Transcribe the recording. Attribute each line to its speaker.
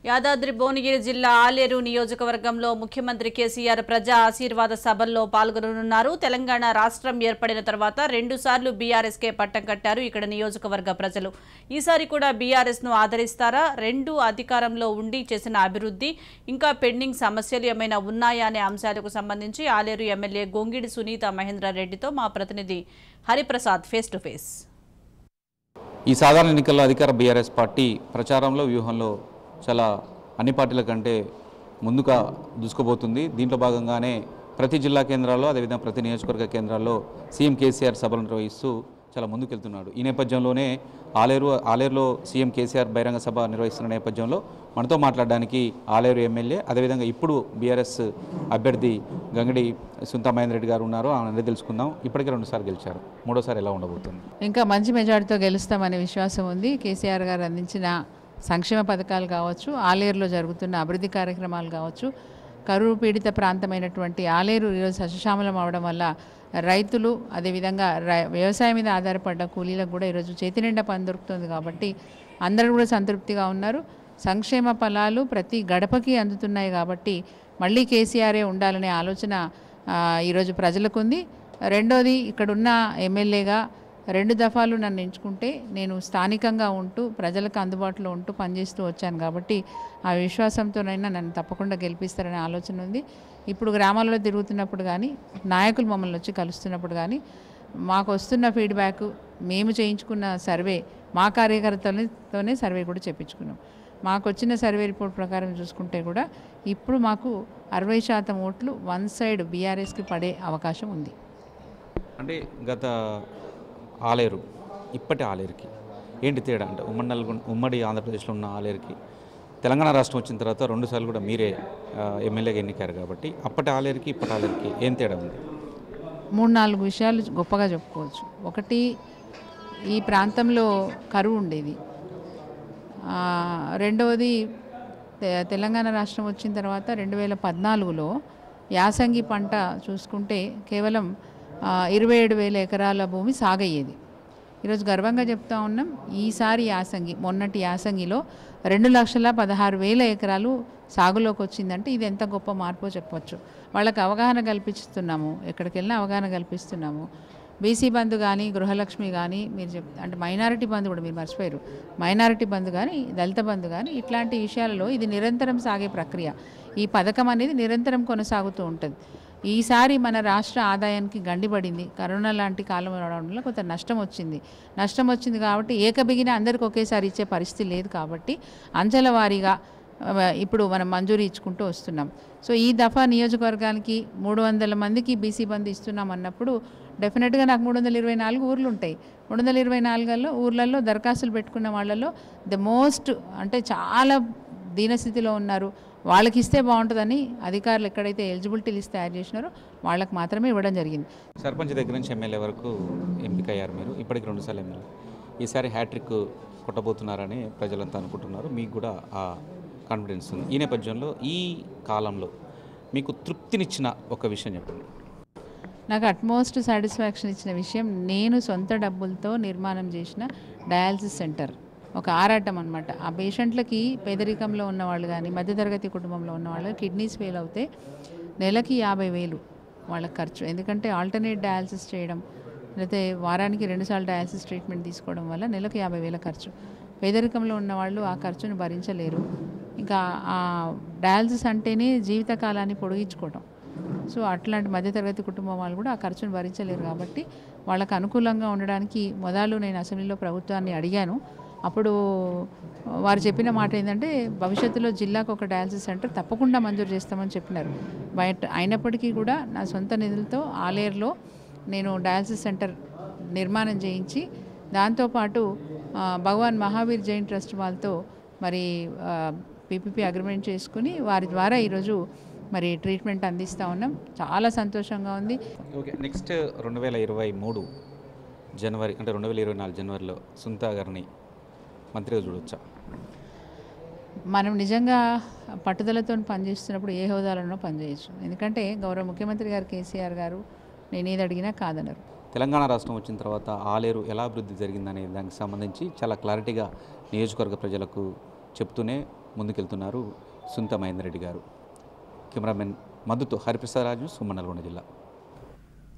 Speaker 1: యాదాద్రి భువనగిరి జిల్లా ఆలేరు నియోజకవర్గంలో ముఖ్యమంత్రి కేసీఆర్ ప్రజా ఆశీర్వాద సభల్లో పాల్గొననున్నారు. తెలంగాణ రాష్ట్రం ఏర్పడిన తర్వాత 2 సార్లు బీఆర్ఎస్కే పట్టం కట్టారు ఇక్కడ నియోజకవర్గ ప్రజలు. ఈసారి కూడా బీఆర్ఎస్ను ఆదరిస్తారా? 2 అధికారంలో ఉండి చేసిన అభివృద్ధి ఇంకా పెండింగ్ సమస్యలు ఏమైనా ఉన్నాయా అనే అంశాలకు సంబంధించి ఆలేరు ఎమ్మెల్యే గొంగిడి సునీత మహేంద్రారెడ్డితో మా ప్రతినిధి హరిప్రసాద్ ఫేస్ టు ఫేస్.
Speaker 2: ఈ సాధారణ ఎన్నికల్లో అధికార బీఆర్ఎస్ పార్టీ ప్రచారంలో వ్యూహంలో చాలా అన్ని పార్టీల కంటే ముందుగా దూసుకుపోతుంది. దీంట్లో భాగంగానే ప్రతి జిల్లా కేంద్రాల్లో అదేవిధంగా ప్రతి నియోజకవర్గ కేంద్రాల్లో సీఎం కేసీఆర్ సభలు నిర్వహిస్తూ చాలా ముందుకెళ్తున్నాడు. ఈ నేపథ్యంలోనే ఆలేరులో సీఎం కేసీఆర్ బహిరంగ సభ నిర్వహిస్తున్న నేపథ్యంలో మనతో మాట్లాడడానికి ఆలేరు ఎమ్మెల్యే అదేవిధంగా ఇప్పుడు బీఆర్ఎస్ అభ్యర్థి గంగిడి సునీత మహేంద్రారెడ్డి గారు ఉన్నారు. ఆమె తెలుసుకుందాం. ఇప్పటికే 2 సార్లు గెలిచారు, 3వసారి ఎలా ఉండబోతుంది?
Speaker 3: ఇంకా మంచి మెజార్టీతో గెలుస్తామనే విశ్వాసం ఉంది. కేసీఆర్ గారు అందించిన సంక్షేమ పథకాలు కావచ్చు, ఆలేరులో జరుగుతున్న అభివృద్ధి కార్యక్రమాలు కావచ్చు, కరువు పీడిత ప్రాంతమైనటువంటి ఆలేరు ఈరోజు సస్యశ్యామలం అవడం వల్ల రైతులు అదేవిధంగా వ్యవసాయం మీద ఆధారపడ్డ కూలీలకు కూడా ఈరోజు చేతి నిండా పని దొరుకుతుంది. కాబట్టి అందరూ కూడా సంతృప్తిగా ఉన్నారు. సంక్షేమ ఫలాలు ప్రతి గడపకి అందుతున్నాయి. కాబట్టి మళ్ళీ కేసీఆరే ఉండాలనే ఆలోచన ఈరోజు ప్రజలకు ఉంది. రెండోది, ఇక్కడున్న ఎమ్మెల్యేగా 2 దఫాలు నన్ను ఎంచుకుంటే నేను స్థానికంగా ఉంటూ ప్రజలకు అందుబాటులో ఉంటూ పనిచేస్తూ వచ్చాను. కాబట్టి ఆ విశ్వాసంతోనైనా నన్ను తప్పకుండా గెలిపిస్తారనే ఆలోచన ఉంది. ఇప్పుడు గ్రామాలలో తిరుగుతున్నప్పుడు కానీ, నాయకులు మమ్మల్ని వచ్చి కలుస్తున్నప్పుడు కానీ మాకు వస్తున్న ఫీడ్బ్యాక్, మేము చేయించుకున్న సర్వే, మా కార్యకర్తలతోనే సర్వే కూడా చెప్పించుకున్నాం. మాకు వచ్చిన సర్వే రిపోర్ట్ ప్రకారం చూసుకుంటే కూడా ఇప్పుడు మాకు 60% ఓట్లు వన్ సైడ్ బీఆర్ఎస్కి పడే అవకాశం ఉంది.
Speaker 2: అంటే గత ఆలేరు ఇప్పటి ఆలేరుకి ఏంటి తేడా? అంటే ఉమ్మడి ఆంధ్రప్రదేశ్లో ఉన్న ఆలేరుకి తెలంగాణ రాష్ట్రం వచ్చిన తర్వాత 2 సార్లు కూడా మీరే ఎమ్మెల్యేగా ఎన్నికారు కాబట్టి అప్పటి ఆలేరుకి ఇప్పటి ఆలేరుకి ఏం తేడా ఉంది?
Speaker 3: 3-4 విషయాలు గొప్పగా చెప్పుకోవచ్చు. ఒకటి, ఈ ప్రాంతంలో కరువు ఉండేది. రెండవది, తెలంగాణ రాష్ట్రం వచ్చిన తర్వాత 2014లో యాసంగి పంట చూసుకుంటే కేవలం 27,000 ఎకరాల భూమి సాగయ్యేది. ఈరోజు గర్వంగా చెప్తా ఉన్నాం, ఈసారి యాసంగి, మొన్నటి యాసంగిలో 2,16,000 ఎకరాలు సాగులోకి వచ్చిందంటే ఇది ఎంత గొప్ప మార్పో చెప్పవచ్చు. వాళ్ళకి అవగాహన కల్పిస్తున్నాము, ఎక్కడికి వెళ్ళినా అవగాహన కల్పిస్తున్నాము. బీసీ బంధు కానీ, గృహలక్ష్మి కానీ, మీరు అంటే మైనారిటీ బంధు కూడా మీరు మర్చిపోయారు, మైనారిటీ బంధు కానీ, దళిత బంధు కానీ, ఇట్లాంటి విషయాలలో ఇది నిరంతరం సాగే ప్రక్రియ. ఈ పథకం అనేది నిరంతరం కొనసాగుతూ ఉంటుంది. ఈసారి మన రాష్ట్ర ఆదాయానికి గండిపడింది. కరోనా లాంటి కాలం రావడం వల్ల కొంత నష్టం వచ్చింది కాబట్టి ఏకబిగిన అందరికి ఒకేసారి ఇచ్చే పరిస్థితి లేదు. కాబట్టి అంచెల వారీగా ఇప్పుడు మనం మంజూరు ఇచ్చుకుంటూ వస్తున్నాం. సో ఈ దఫా నియోజకవర్గానికి 300 మందికి బీసీ బంధు ఇస్తున్నాం అన్నప్పుడు డెఫినెట్గా నాకు 324 ఊర్లు ఉంటాయి. 324 ఊర్లలో దరఖాస్తులు పెట్టుకున్న వాళ్ళలో మోస్ట్ అంటే చాలా దీనస్థితిలో ఉన్నారు, వాళ్ళకి ఇస్తే బాగుంటుందని అధికారులు ఎక్కడైతే ఎలిజిబిలిటీ లిస్ట్ తయారు చేసినారో వాళ్ళకి మాత్రమే ఇవ్వడం జరిగింది.
Speaker 2: సర్పంచ్ దగ్గర నుంచి ఎమ్మెల్యే వరకు ఎంపికయ్యారు మీరు, ఇప్పటికి 2 సార్లు ఎమ్మెల్యే. ఈసారి హ్యాట్రిక్ కొట్టబోతున్నారని ప్రజలంతా అనుకుంటున్నారు, మీకు కూడా ఆ కాన్ఫిడెన్స్ ఉంది. ఈ నేపథ్యంలో ఈ కాలంలో మీకు తృప్తినిచ్చిన ఒక విషయం చెప్పండి.
Speaker 3: నాకు అట్మోస్ట్ సాటిస్ఫాక్షన్ ఇచ్చిన విషయం, నేను సొంత డబ్బులతో నిర్మాణం చేసిన డయాలసిస్ సెంటర్. ఒక ఆరాటం అనమాట. ఆ పేషెంట్లకి పేదరికంలో ఉన్నవాళ్ళు కానీ, మధ్యతరగతి కుటుంబంలో ఉన్నవాళ్ళు కిడ్నీస్ ఫెయిల్ అవుతే నెలకి 50,000 వాళ్ళకి ఖర్చు. ఎందుకంటే ఆల్టర్నేట్ డయాలసిస్ చేయడం, లేకపోతే వారానికి 2 సార్లు డయాలసిస్ ట్రీట్మెంట్ తీసుకోవడం వల్ల నెలకు 50,000 ఖర్చు. పేదరికంలో ఉన్నవాళ్ళు ఆ ఖర్చును భరించలేరు. ఇంకా ఆ డయాలసిస్ అంటేనే జీవితకాలాన్ని పొడిగించుకోవడం. సో అట్లాంటి మధ్యతరగతి కుటుంబం వాళ్ళు కూడా ఆ ఖర్చును భరించలేరు. కాబట్టి వాళ్ళకు అనుకూలంగా ఉండడానికి మొదలు నేను అసెంబ్లీలో ప్రభుత్వాన్ని అడిగాను. అప్పుడు వారు చెప్పిన మాట ఏంటంటే, భవిష్యత్తులో జిల్లాకు ఒక డయాలసిస్ సెంటర్ తప్పకుండా మంజూరు చేస్తామని చెప్పినారు. బయట అయినప్పటికీ కూడా నా సొంత నిధులతో ఆలేరులో నేను డయాలసిస్ సెంటర్ నిర్మాణం చేయించి, దాంతోపాటు భగవాన్ మహావీర్ జైన్ ట్రస్ట్ వాళ్ళతో మరి పీపీపీ అగ్రిమెంట్ చేసుకుని వారి ద్వారా ఈరోజు మరి ట్రీట్మెంట్ అందిస్తూ ఉన్నాం. చాలా సంతోషంగా ఉంది.
Speaker 2: ఓకే, నెక్స్ట్ 2023 జనవరి అంటే 2024 జనవరిలో సునీత గారిని మంత్రిగా చూడొచ్చా?
Speaker 3: మనం నిజంగా పట్టుదలతో పనిచేస్తున్నప్పుడు ఏ హోదాలోనో పనిచేయచ్చు. ఎందుకంటే గౌరవ ముఖ్యమంత్రి గారు కేసీఆర్ గారు నేను ఏది అడిగినా కాదన్నారు.
Speaker 2: తెలంగాణ రాష్ట్రం వచ్చిన తర్వాత ఆలేరు ఎలా అభివృద్ధి జరిగిందనే దానికి సంబంధించి చాలా క్లారిటీగా నియోజకవర్గ ప్రజలకు చెప్తూనే ముందుకెళ్తున్నారు సునీత మహేందర్ రెడ్డి గారు. కెమెరామెన్ మధుతో హరిప్రసాద్ రాజు, సుమన్, నల్గొండ జిల్లా.